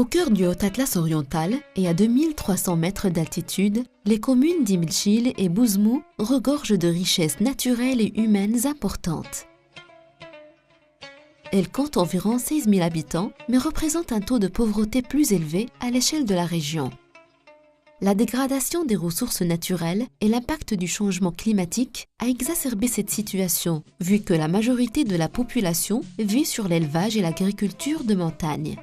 Au cœur du Haut-Atlas oriental et à 2300 mètres d'altitude, les communes d'Imilchil et Bouzmou regorgent de richesses naturelles et humaines importantes. Elles comptent environ 16 000 habitants, mais représentent un taux de pauvreté plus élevé à l'échelle de la région. La dégradation des ressources naturelles et l'impact du changement climatique a exacerbé cette situation, vu que la majorité de la population vit sur l'élevage et l'agriculture de montagne.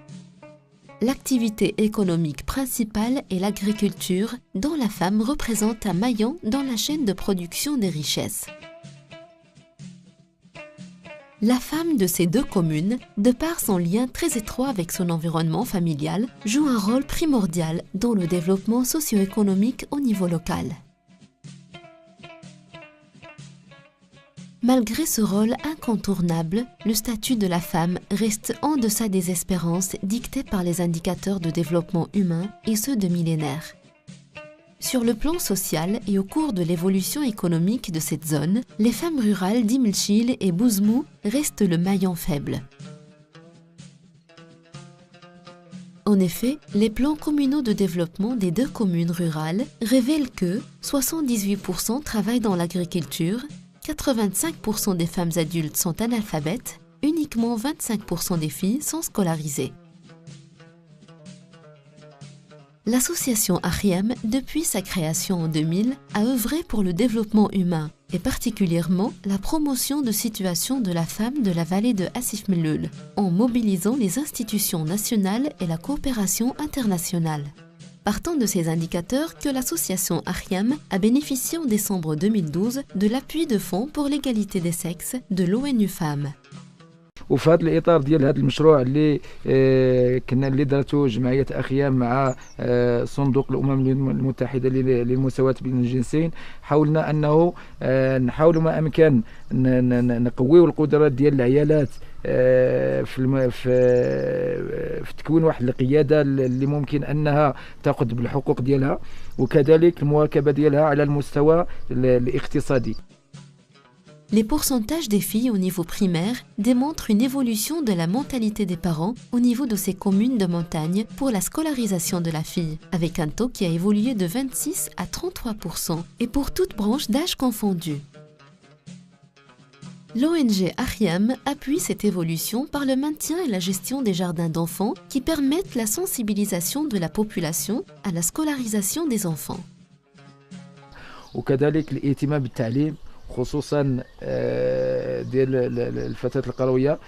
L'activité économique principale est l'agriculture, dont la femme représente un maillon dans la chaîne de production des richesses. La femme de ces deux communes, de par son lien très étroit avec son environnement familial, joue un rôle primordial dans le développement socio-économique au niveau local. Malgré ce rôle incontournable, le statut de la femme reste en deçà des espérances dictées par les indicateurs de développement humain et ceux de millénaires. Sur le plan social et au cours de l'évolution économique de cette zone, les femmes rurales d'Imilchil et Bouzmou restent le maillon faible. En effet, les plans communaux de développement des deux communes rurales révèlent que 78% travaillent dans l'agriculture, 85% des femmes adultes sont analphabètes, uniquement 25% des filles sont scolarisées. L'association Ariam, depuis sa création en 2000, a œuvré pour le développement humain et particulièrement la promotion de situation de la femme de la vallée de Asif Melloul, en mobilisant les institutions nationales et la coopération internationale. Partant de ces indicateurs que l'association Ariam a bénéficié en décembre 2012 de l'appui de fonds pour l'égalité des sexes de l'ONU Femmes. وفي هذا الاطار ديال هذا المشروع اللي درته جمعيه اخيام مع صندوق الامم المتحده للمساواه بين الجنسين، حاولنا انه نحاول ما امكن نقويو القدرات ديال العيالات في تكوين واحد القياده اللي ممكن انها تاخذ بالحقوق ديالها، وكذلك المواكبه ديالها على المستوى الاقتصادي. Les pourcentages des filles au niveau primaire démontrent une évolution de la mentalité des parents au niveau de ces communes de montagne pour la scolarisation de la fille, avec un taux qui a évolué de 26 à 33% et pour toute branche d'âge confondu. L'ONG Ariam appuie cette évolution par le maintien et la gestion des jardins d'enfants qui permettent la sensibilisation de la population à la scolarisation des enfants. وكذلك الاهتمام بالتعليم خصوصا ديال الفتاة القروية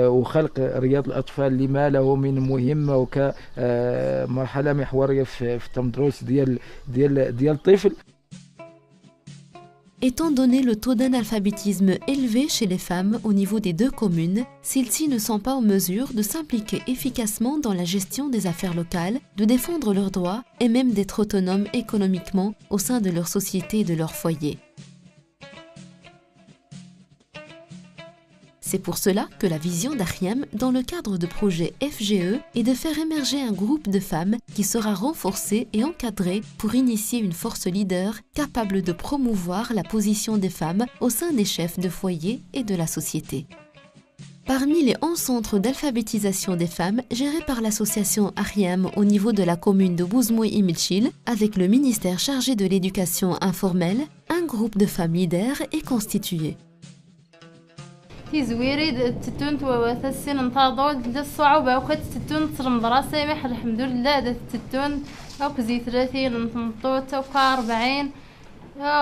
وخلق رياض الأطفال لما له من مهمة وكمرحلة محورية في التمدرس ديال الطفل. Étant donné le taux d'analphabétisme élevé chez les femmes au niveau des deux communes, celles-ci ne sont pas en mesure de s'impliquer efficacement dans la gestion des affaires locales, de défendre leurs droits et même d'être autonomes économiquement au sein de leur société et de leur foyer. C'est pour cela que la vision d'Ariam, dans le cadre de projet FGE, est de faire émerger un groupe de femmes qui sera renforcé et encadré pour initier une force leader capable de promouvoir la position des femmes au sein des chefs de foyer et de la société. Parmi les 11 centres d'alphabétisation des femmes gérés par l'association Ariam au niveau de la commune de Bouzmou et Imilchil, avec le ministère chargé de l'éducation informelle, un groupe de femmes leaders est constitué. تيزويري تتون تواسسين نطاضو للصعوبة وكت تتون تصرم دراسة يمح الحمد لله دا تتون أو كزي 30 نطوط أو 40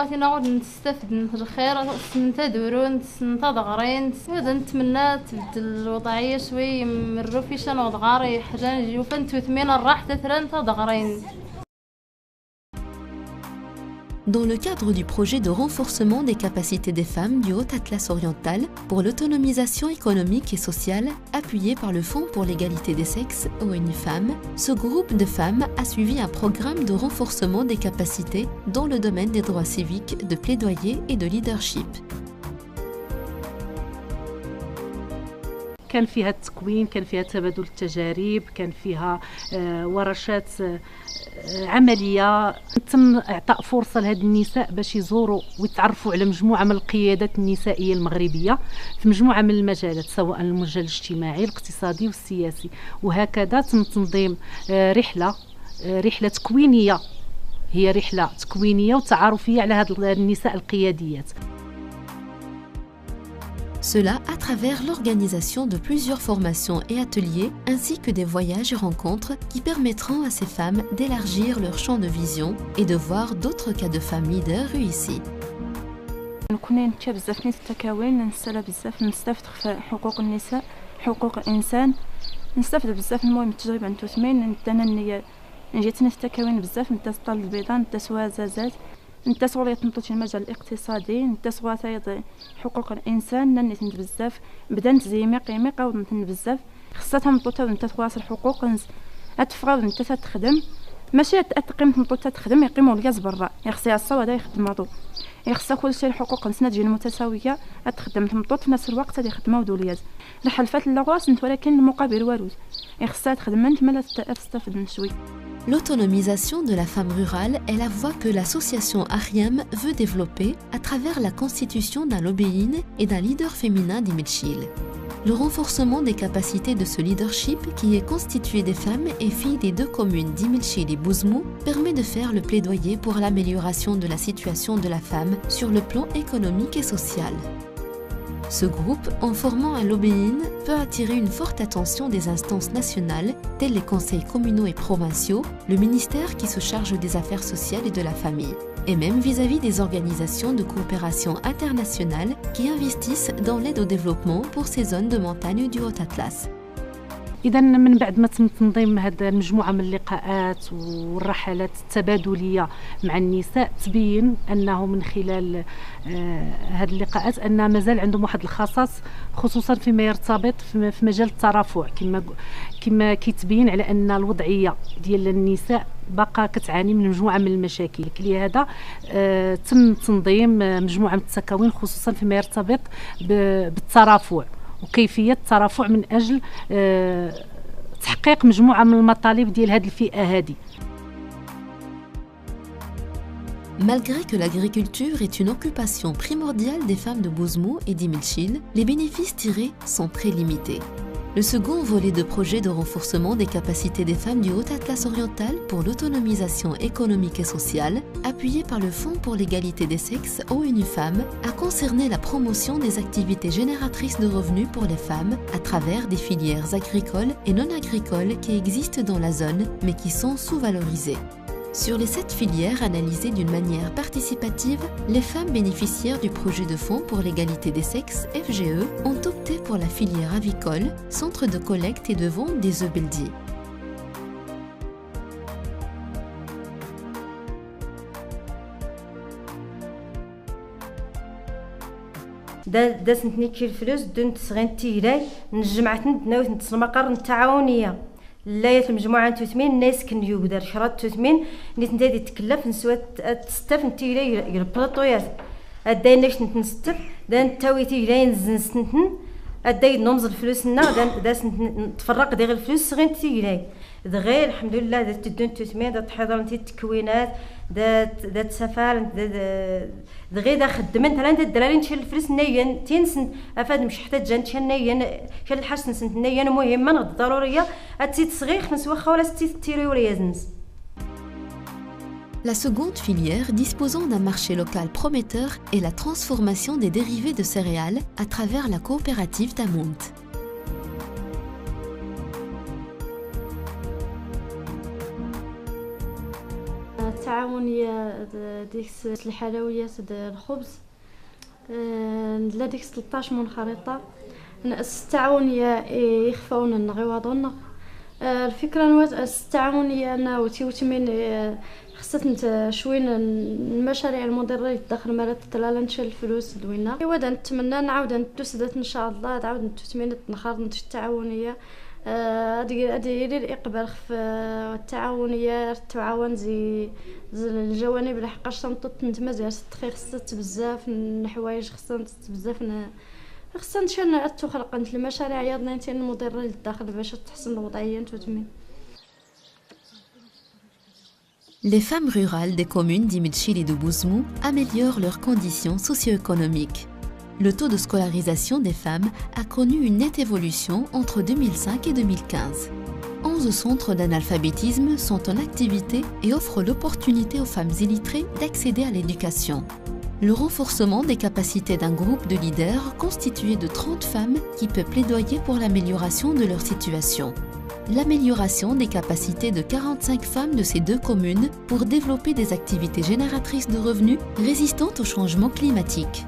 تنقعد نستفد من الخير نتدورون نتضغرين نتمنى تبدل الوضعية شوي من الروفيشان وضغاري حاجة نجيو فانتو ثمين الراحة ثران تضغرين. Dans le cadre du projet de renforcement des capacités des femmes du Haut-Atlas oriental pour l'autonomisation économique et sociale, appuyé par le Fonds pour l'égalité des sexes, ONU Femmes, ce groupe de femmes a suivi un programme de renforcement des capacités dans le domaine des droits civiques, de plaidoyer et de leadership. كان فيها التكوين، كان فيها تبادل التجارب، كان فيها ورشات عمليه. تم اعطاء فرصه لهاد النساء باش يزوروا ويتعرفوا على مجموعه من القيادات النسائيه المغربيه في مجموعه من المجالات، سواء المجال الاجتماعي الاقتصادي والسياسي. وهكذا تم تنظيم رحله تكوينيه، هي رحله تكوينيه وتعارفيه على هاد النساء القياديات. Cela à travers l'organisation de plusieurs formations et ateliers ainsi que des voyages et rencontres qui permettront à ces femmes d'élargir leur champ de vision et de voir d'autres cas de femmes leaders réussis. كنا نتشا بزاف نيت التكاوين، نسالا بزاف، نستافد في حقوق النساء، حقوق الانسان، نستافد بزاف. المهم التجربه نتو ثمين انا النية جاتني في التكاوين بزاف، نتا الطال البيضاء، نتا سوازازات، نتا صورية نطوتي المجال الاقتصادي، نتا صواتايض حقوق الانسان، ننيت بزاف. بدات زيمي قيمي قاود نتن بزاف، خاصها نطوتا نتا تواصل حقوق اتفراو نتا تخدم، ماشي تقيم نطوتا تخدم يقيموا الكاز برا، يخصها الصوا هذا يخدموا، يخصها كلشي الحقوق نسنا تجي متساويه، تخدم تمطوط في نفس الوقت هذه يخدموا دوليات الحلفات اللغواس، ولكن المقابل والو يخصها تخدم انت مالا تستافد من شوي. L'autonomisation de la femme rurale est la voie que l'association Ariam veut développer à travers la constitution d'un lobbying et d'un leader féminin d'Imilchil. Le renforcement des capacités de ce leadership, qui est constitué des femmes et filles des deux communes d'Imilchil et Bouzmou, permet de faire le plaidoyer pour l'amélioration de la situation de la femme sur le plan économique et social. Ce groupe, en formant un lobbying, peut attirer une forte attention des instances nationales, telles les conseils communaux et provinciaux, le ministère qui se charge des affaires sociales et de la famille, et même vis-à-vis des organisations de coopération internationale qui investissent dans l'aide au développement pour ces zones de montagne du Haut-Atlas. إذا من بعد ما تم تنظيم هذه المجموعة من اللقاءات والرحلات التبادلية مع النساء، تبين أنه من خلال هذه اللقاءات أن مازال عندهم واحد الخصاص، خصوصا فيما يرتبط في مجال الترافع، كما كيتبين على أن الوضعية ديال النساء باقا كتعاني من مجموعة من المشاكل. لهذا تم تنظيم مجموعة من التكوين خصوصا فيما يرتبط بالترافع وكيفية الترافع من أجل تحقيق مجموعة من المطالب ديال هذه الفئة هذه. Malgré que l'agriculture est une occupation primordiale des femmes de Bouzmou et d'Imilchil, les bénéfices tirés sont très limités. Le second volet de projet de renforcement des capacités des femmes du Haut-Atlas oriental pour l'autonomisation économique et sociale, appuyé par le Fonds pour l'égalité des sexes ONU-Femmes, a concerné la promotion des activités génératrices de revenus pour les femmes à travers des filières agricoles et non agricoles qui existent dans la zone mais qui sont sous-valorisées. Sur les 7 filières analysées d'une manière participative, les femmes bénéficiaires du projet de fonds pour l'égalité des sexes, FGE, ont opté pour la filière avicole, centre de collecte et de vente des œufs beldi. داس نتنيكي الفلوس دون تسغين تيلاي نجمعت نتناوث نتسمقر التعاونيه لاية المجموعة تثمين الناس كن يقدر شرط تثمين نيت نتادي تكلف نسوات تستف نتيلا يربطويات ادايناش نتنستف دان تاوي تيلا نزنسنتن اداي نومز الفلوسنا داس نتفرق ديال الفلوس غير تيلا غير الحمد لله دات تدون تثمين دات تحضر نتي التكوينات دات سفال غير دا خدمت انا الدراري نشيل الفلوس نيا تينسن افاد مش حتى جان نيا شال الحسن سنت نيا مهمه نغد ضروريه اتي تصغير خمس واخا ولا ستي تيري يزنس. La seconde filière disposant d'un marché local prometteur est la transformation des dérivés de céréales à travers la coopérative Tamount. التعاونية ديكس الحلويات الخبز لا ديكس 13 منخرطة التعاونية يخفون النغيواضون الفكرة التعاونية أنا وتيوتمين خصت شوين المشاريع المضرة يتدخل مرات تلالا نشال الفلوس دوينا إيوا نتمنى نعاود نتوسدات إن شاء الله تعاود نتوتمين نخاض التعاونية هادي الإقبال في التعاونية تعاون زي الجوانب لحقاش تنطط نتمازال ستخي خصت بزاف الحوايج خصها بزاف خصنا نمشيو خلق المشاريع ياضنا مضره للداخل باش تحسن الوضعيه نتوتمين. Les femmes rurales des communes d'Imilchil et de Bouzmou améliorent leurs conditions socio-économiques. Le taux de scolarisation des femmes a connu une nette évolution entre 2005 et 2015. 11 centres d'analphabétisme sont en activité et offrent l'opportunité aux femmes illettrées d'accéder à l'éducation. Le renforcement des capacités d'un groupe de leaders constitué de 30 femmes qui peut plaidoyer pour l'amélioration de leur situation. L'amélioration des capacités de 45 femmes de ces deux communes pour développer des activités génératrices de revenus résistantes au changement climatique.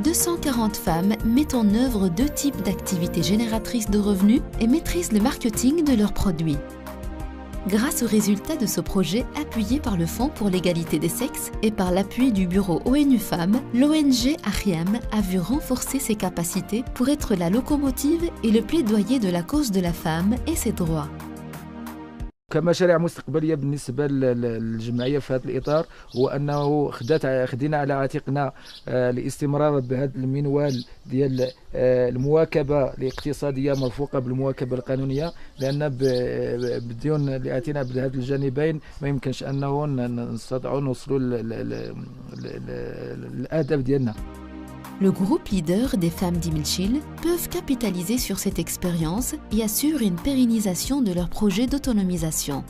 240 femmes mettent en œuvre 2 types d'activités génératrices de revenus et maîtrisent le marketing de leurs produits. Grâce aux résultats de ce projet appuyé par le Fonds pour l'égalité des sexes et par l'appui du bureau ONU Femmes, l'ONG Ahriam a vu renforcer ses capacités pour être la locomotive et le plaidoyer de la cause de la femme et ses droits. كمشاريع مستقبليه بالنسبه للجمعيه في هذا الاطار هو انه خدينا على عاتقنا الاستمرار بهذا المنوال ديال المواكبه الاقتصاديه مرفوقه بالمواكبه القانونيه، لان بالديون اللي اتينا بهذا الجانبين ما يمكنش انه نستطيعوا نوصلوا للاهداف ديالنا. Le groupe leader des femmes d'Imilchil peuvent capitaliser sur cette expérience et assurent une pérennisation de leur projet d'autonomisation.